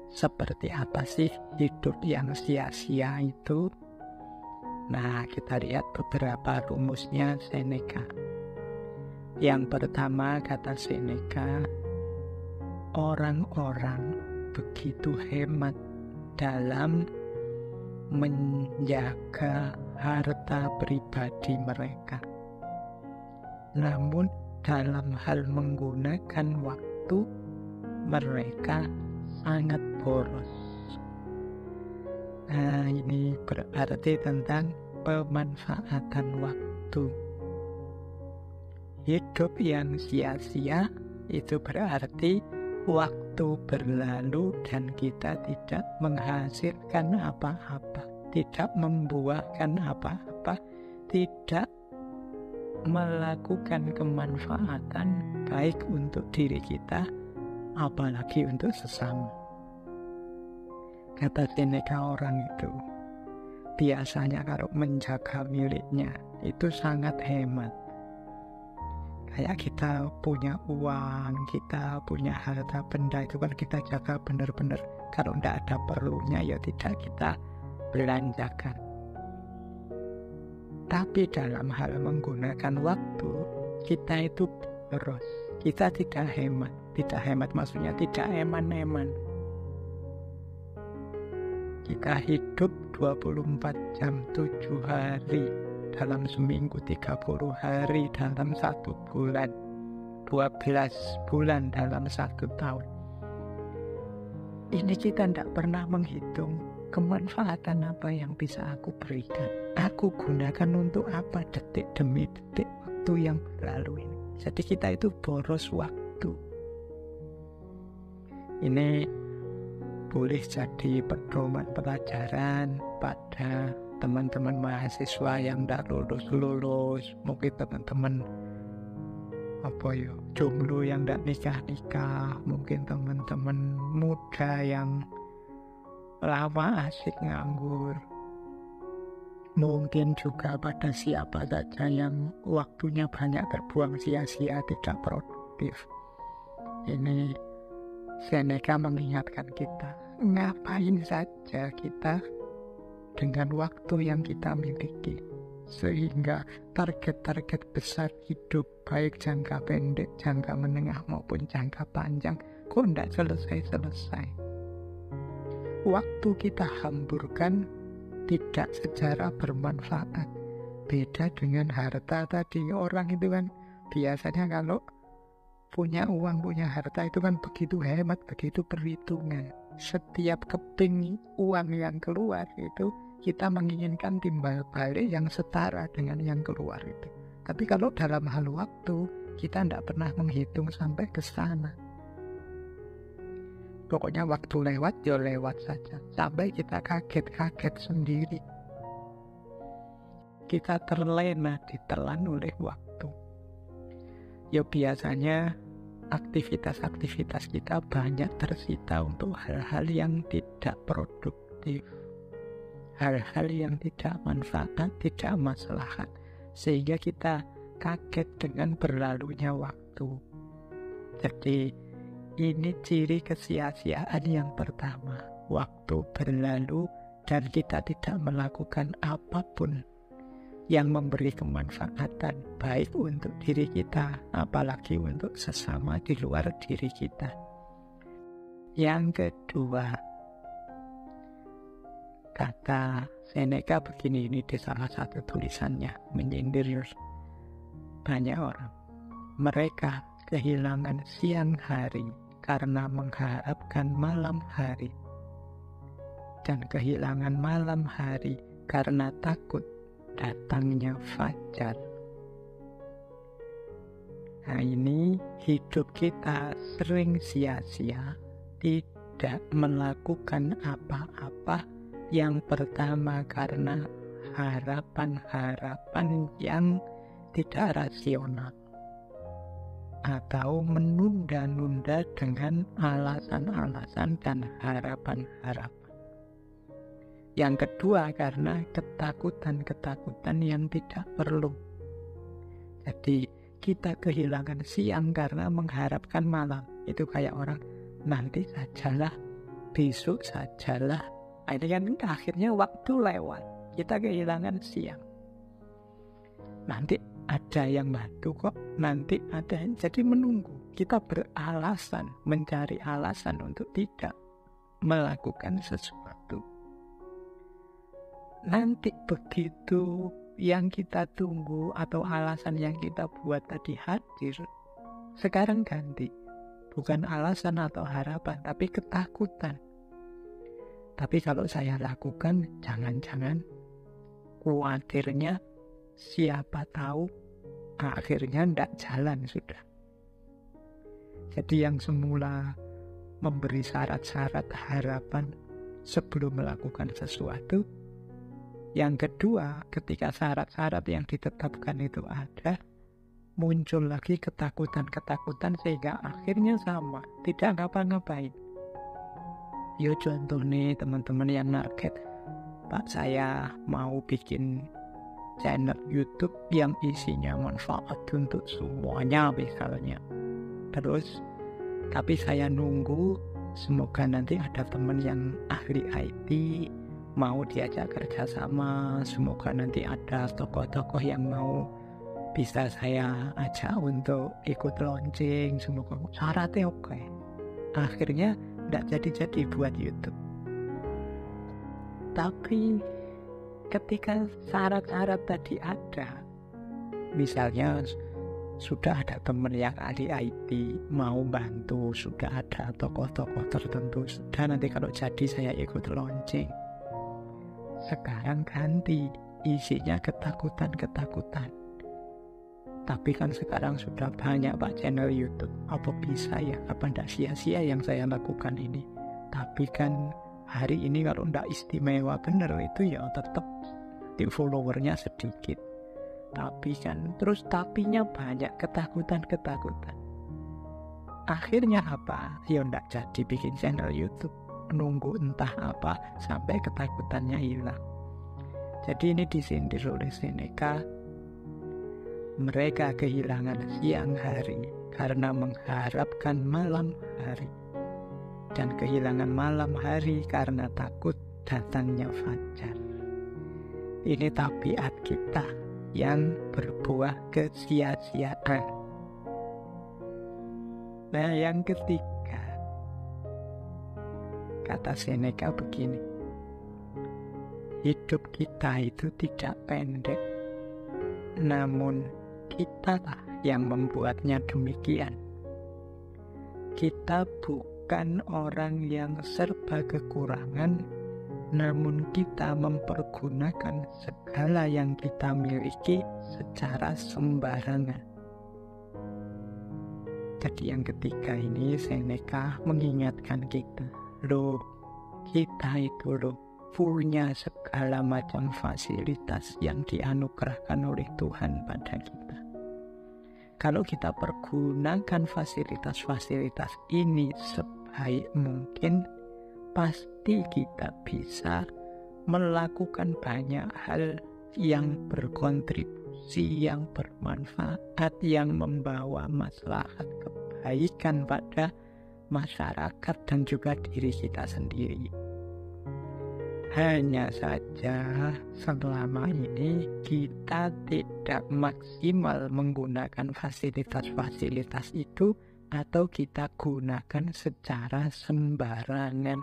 seperti apa sih hidup yang sia-sia itu? Nah, kita lihat beberapa rumusnya Seneca. Yang pertama, kata Seneca, orang-orang begitu hemat dalam menjaga harta pribadi mereka. Namun dalam hal menggunakan waktu, mereka sangat boros. Nah, ini berarti tentang pemanfaatan waktu. Hidup yang sia-sia itu berarti waktu berlalu dan kita tidak menghasilkan apa-apa, tidak membuahkan apa-apa, tidak melakukan kemanfaatan baik untuk diri kita, apalagi untuk sesama. Kata Seneca, orang itu biasanya kalau menjaga miliknya itu sangat hemat. Kayak kita punya uang, kita punya harta benda, itu kan kita jaga benar-benar. Kalau tidak ada perlunya ya tidak kita belanjakan. Tapi dalam hal menggunakan waktu, kita itu boros. Kita tidak hemat. Tidak hemat maksudnya tidak eman-eman. Kita hidup 24 jam 7 hari dalam seminggu, 30 hari dalam 1 bulan, 12 bulan dalam 1 tahun. Ini kita tidak pernah menghitung kemanfaatan apa yang bisa aku berikan. Aku gunakan untuk apa detik demi detik waktu yang berlalu ini. Jadi kita itu boros waktu. Ini boleh jadi pedoman pelajaran pada teman-teman mahasiswa yang tidak lulus-lulus, mungkin teman-teman jomblo yang tidak nikah-nikah, mungkin teman-teman muda yang lama asik nganggur, mungkin juga pada siapa saja yang waktunya banyak terbuang sia-sia, tidak produktif. Ini Seneca mengingatkan kita, ngapain saja kita dengan waktu yang kita miliki, sehingga target-target besar hidup baik jangka pendek, jangka menengah maupun jangka panjang kok tidak selesai-selesai. Waktu kita hamburkan tidak secara bermanfaat. Beda dengan harta tadi, orang itu kan biasanya kalau punya uang, punya harta itu kan begitu hemat, begitu perhitungan. Setiap keping uang yang keluar itu kita menginginkan timbal balik yang setara dengan yang keluar itu. Tapi kalau dalam hal waktu, kita tidak pernah menghitung sampai ke sana. Pokoknya waktu lewat, ya lewat saja. Sampai kita kaget-kaget sendiri. Kita terlena, ditelan oleh waktu. Ya biasanya aktivitas-aktivitas kita banyak tersita untuk hal-hal yang tidak produktif, hal-hal yang tidak manfaat, tidak maslahat, sehingga kita kaget dengan berlalunya waktu. Jadi ini ciri kesia-siaan yang pertama, waktu berlalu dan kita tidak melakukan apapun yang memberi kemanfaatan baik untuk diri kita, apalagi untuk sesama di luar diri kita. Yang kedua, kata Seneca begini, ini di salah satu tulisannya, menyindir banyak orang. Mereka kehilangan siang hari karena mengharapkan malam hari, dan kehilangan malam hari karena takut datangnya fajar. Nah, ini hidup kita sering sia-sia, tidak melakukan apa-apa. Yang pertama karena harapan-harapan yang tidak rasional, atau menunda-nunda dengan alasan-alasan dan harapan-harapan. Yang kedua karena ketakutan-ketakutan yang tidak perlu. Jadi kita kehilangan siang karena mengharapkan malam. Itu kayak orang, nanti sajalah, besok sajalah. Ini kan akhirnya waktu lewat, kita kehilangan siang. Nanti ada yang bantu kok, nanti ada yang jadi menunggu. Kita beralasan, mencari alasan untuk tidak melakukan sesuatu. Nanti begitu yang kita tunggu atau alasan yang kita buat tadi hadir, sekarang ganti. Bukan alasan atau harapan, tapi ketakutan. Tapi kalau saya lakukan, jangan-jangan khawatirnya siapa tahu akhirnya tidak jalan sudah. Jadi yang semula memberi syarat-syarat harapan sebelum melakukan sesuatu, yang kedua ketika syarat-syarat yang ditetapkan itu ada, muncul lagi ketakutan-ketakutan sehingga akhirnya sama, tidak ngapa-ngapain. Yo contoh nih teman-teman yang target, Pak saya mau bikin channel YouTube yang isinya manfaat untuk semuanya misalnya. Terus tapi saya nunggu semoga nanti ada teman yang ahli IT mau diajak kerjasama, semoga nanti ada tokoh-tokoh yang mau bisa saya ajak untuk ikut launching, semoga syaratnya oke. Akhirnya tidak jadi-jadi buat YouTube. Tapi ketika syarat-syarat tadi ada, misalnya sudah ada teman yang ahli IT mau bantu, sudah ada tokoh-tokoh tertentu, sudah nanti kalau jadi saya ikut launching. Sekarang ganti, isinya ketakutan-ketakutan. Tapi kan sekarang sudah banyak Pak channel YouTube, apa bisa ya, apa tidak sia-sia yang saya lakukan ini. Tapi kan hari ini kalau tidak istimewa bener itu ya tetap di followernya sedikit. Tapi kan terus tapinya banyak, ketakutan-ketakutan. Akhirnya apa? Ya tidak jadi bikin channel YouTube, nunggu entah apa sampai ketakutannya hilang. Jadi ini disindir oleh Seneca. Mereka kehilangan siang hari karena mengharapkan malam hari, dan kehilangan malam hari karena takut datangnya fajar. Ini tabiat kita yang berbuah kesia-siaan. Nah yang ketiga, kata Seneca begini, hidup kita itu tidak pendek, namun kitalah yang membuatnya demikian. Kita bukan orang yang serba kekurangan, namun kita mempergunakan segala yang kita miliki secara sembarangan. Jadi yang ketiga ini Seneca mengingatkan kita, loh kita itu loh punya segala macam fasilitas yang dianugerahkan oleh Tuhan pada kita. Kalau kita pergunakan fasilitas-fasilitas ini sebaik mungkin, pasti kita bisa melakukan banyak hal yang berkontribusi, yang bermanfaat, yang membawa maslahat kebaikan pada masyarakat dan juga diri kita sendiri. Hanya saja selama ini kita tidak maksimal menggunakan fasilitas-fasilitas itu, atau kita gunakan secara sembarangan.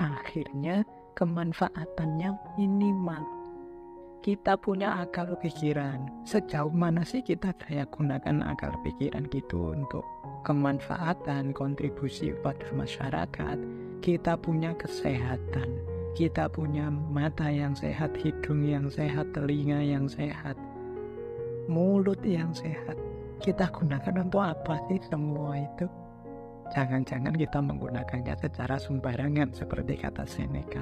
Akhirnya kemanfaatannya minimal. Kita punya akal pikiran, sejauh mana sih kita daya gunakan akal pikiran gitu untuk kemanfaatan, kontribusi pada masyarakat. Kita punya kesehatan, kita punya mata yang sehat, hidung yang sehat, telinga yang sehat, mulut yang sehat. Kita gunakan untuk apa sih semua itu? Jangan-jangan kita menggunakannya secara sembarangan seperti kata Seneca.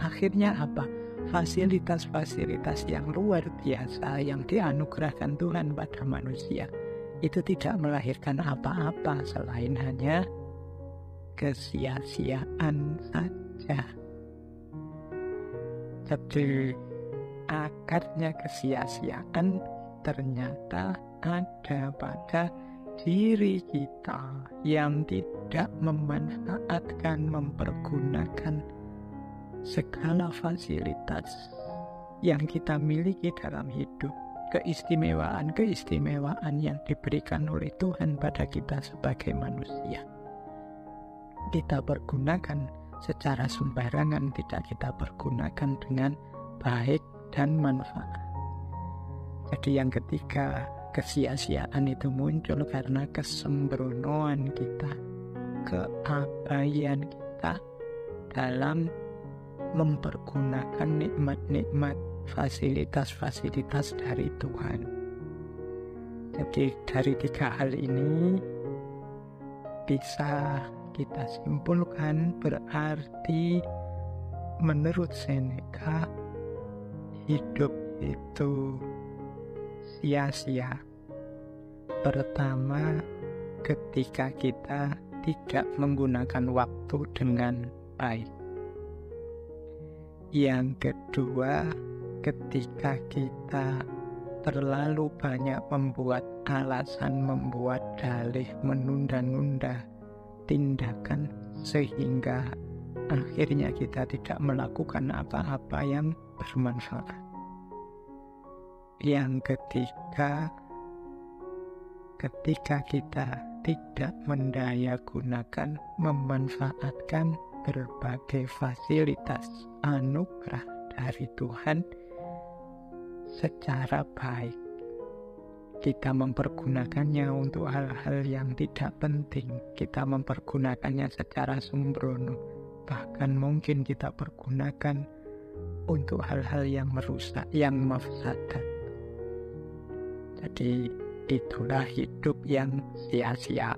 Akhirnya apa? Fasilitas-fasilitas yang luar biasa yang dianugerahkan Tuhan pada manusia itu tidak melahirkan apa-apa selain hanya kesia-siaan saja. Jadi akarnya kesia-siaan ternyata ada pada diri kita yang tidak memanfaatkan, mempergunakan segala fasilitas yang kita miliki dalam hidup, keistimewaan-keistimewaan yang diberikan oleh Tuhan pada kita sebagai manusia, kita pergunakan secara sembarangan, tidak kita pergunakan dengan baik dan manfaat. Jadi yang ketiga, kesia-siaan itu muncul karena kesembronoan kita, keabaian kita dalam mempergunakan nikmat-nikmat, fasilitas-fasilitas dari Tuhan. Jadi dari tiga hal ini bisa kita simpulkan, berarti menurut Seneca hidup itu sia-sia. Pertama, ketika kita tidak menggunakan waktu dengan baik. Yang kedua, ketika kita terlalu banyak membuat alasan, membuat dalih, menunda-nunda tindakan sehingga akhirnya kita tidak melakukan apa-apa yang bermanfaat. Yang ketiga, ketika kita tidak mendayagunakan, memanfaatkan berbagai fasilitas anugerah dari Tuhan secara baik, kita mempergunakannya untuk hal-hal yang tidak penting, kita mempergunakannya secara sembrono, bahkan mungkin kita pergunakan untuk hal-hal yang merusak, yang mafsadat. Jadi itulah hidup yang sia-sia.